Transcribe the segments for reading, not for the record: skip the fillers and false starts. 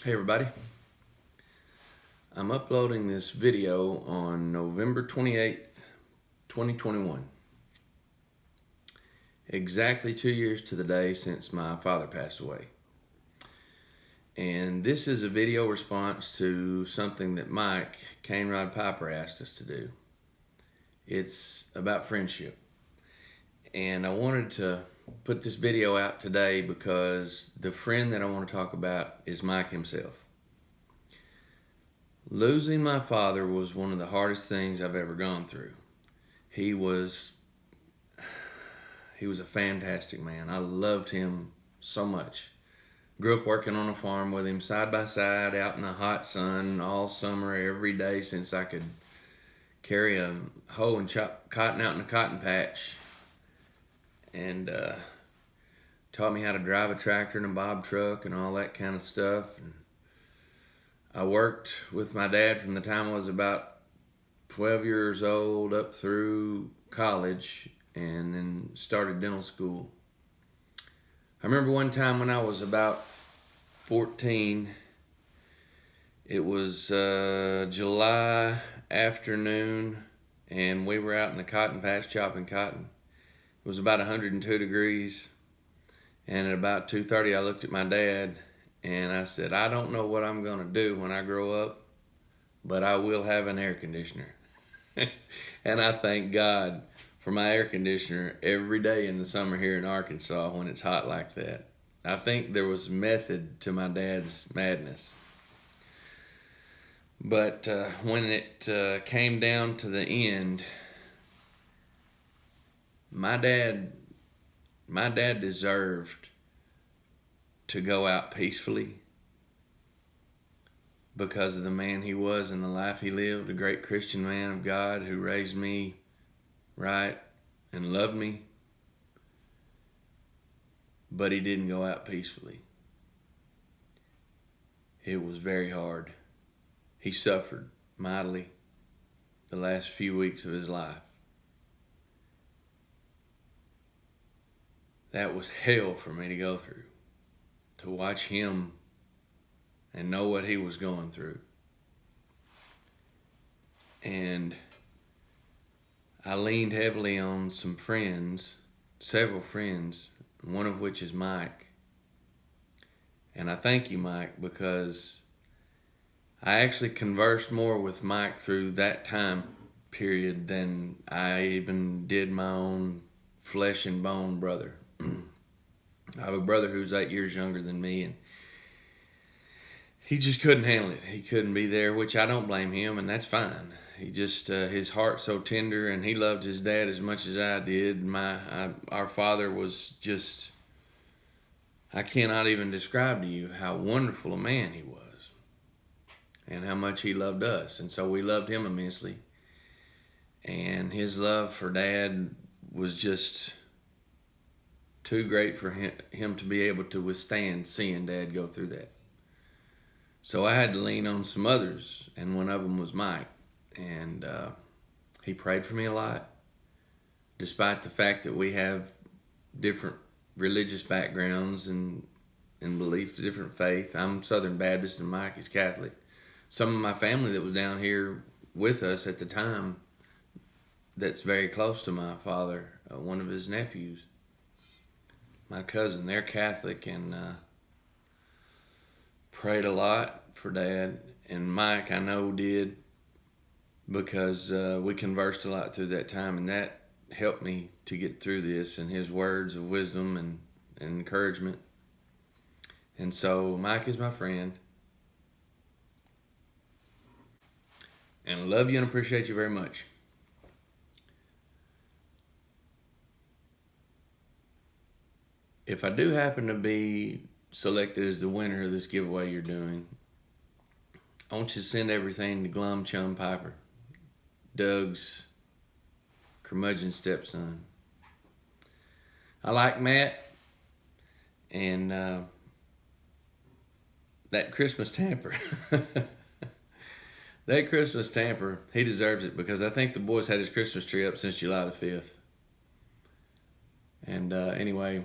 Hey everybody, I'm uploading this video on November 28th, 2021. Exactly 2 years to the day since my father passed away. And this is a video response to something that Mike Cainrod Piper asked us to do. It's about friendship. And I wanted to put this video out today because the friend that I want to talk about is Mike himself. Losing my father was one of the hardest things I've ever gone through. He was a fantastic man. I loved him so much. Grew up working on a farm with him side by side out in the hot sun all summer, every day since I could carry a hoe and chop cotton out in a cotton patch. And taught me how to drive a tractor and a bob truck and all that kind of stuff. And I worked with my dad from the time I was about 12 years old up through college and then started dental school. I remember one time when I was about 14, it was July afternoon and we were out in the cotton patch chopping cotton. It was about 102 degrees, and at about 2:30 I looked at my dad and I said, I don't know what I'm going to do when I grow up, but I will have an air conditioner. And I thank God for my air conditioner every day in the summer here in Arkansas when it's hot like that. I think there was method to my dad's madness. But when it came down to the end, my dad deserved to go out peacefully because of the man he was and the life he lived, a great Christian man of God who raised me right and loved me. But he didn't go out peacefully. It was very hard. He suffered mightily the last few weeks of his life. That was hell for me to go through, to watch him and know what he was going through. And I leaned heavily on some friends, several friends, one of which is Mike. And I thank you, Mike, because I actually conversed more with Mike through that time period than I even did my own flesh and bone brother. I have a brother who's 8 years younger than me, and he just couldn't handle it. He couldn't be there, which I don't blame him, and that's fine. He just, his heart's so tender, and he loved his dad as much as I did. Our father was just, I cannot even describe to you how wonderful a man he was and how much he loved us. And so we loved him immensely. And his love for Dad was just too great for him to be able to withstand seeing Dad go through that. So I had to lean on some others, and one of them was Mike. And he prayed for me a lot, despite the fact that we have different religious backgrounds and beliefs, different faith. I'm Southern Baptist and Mike is Catholic. Some of my family that was down here with us at the time, that's very close to my father, one of his nephews, my cousin, they're Catholic and prayed a lot for Dad. And Mike, I know, did, because we conversed a lot through that time, and that helped me to get through this, and his words of wisdom and encouragement. And so Mike is my friend, and I love you and appreciate you very much. If I do happen to be selected as the winner of this giveaway you're doing, I want you to send everything to Glum Chum Piper, Doug's curmudgeon stepson. I like Matt, and that Christmas tamper. That Christmas tamper, he deserves it, because I think the boys had his Christmas tree up since July the 5th. And anyway,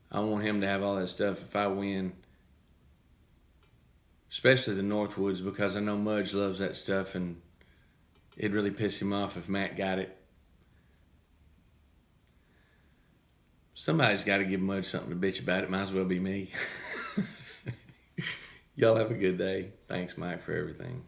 I want him to have all that stuff. If I win, especially the Northwoods, because I know Mudge loves that stuff, and it'd really piss him off if Matt got it. Somebody's got to give Mudge something to bitch about. It might as well be me. Y'all have a good day. Thanks, Mike, for everything.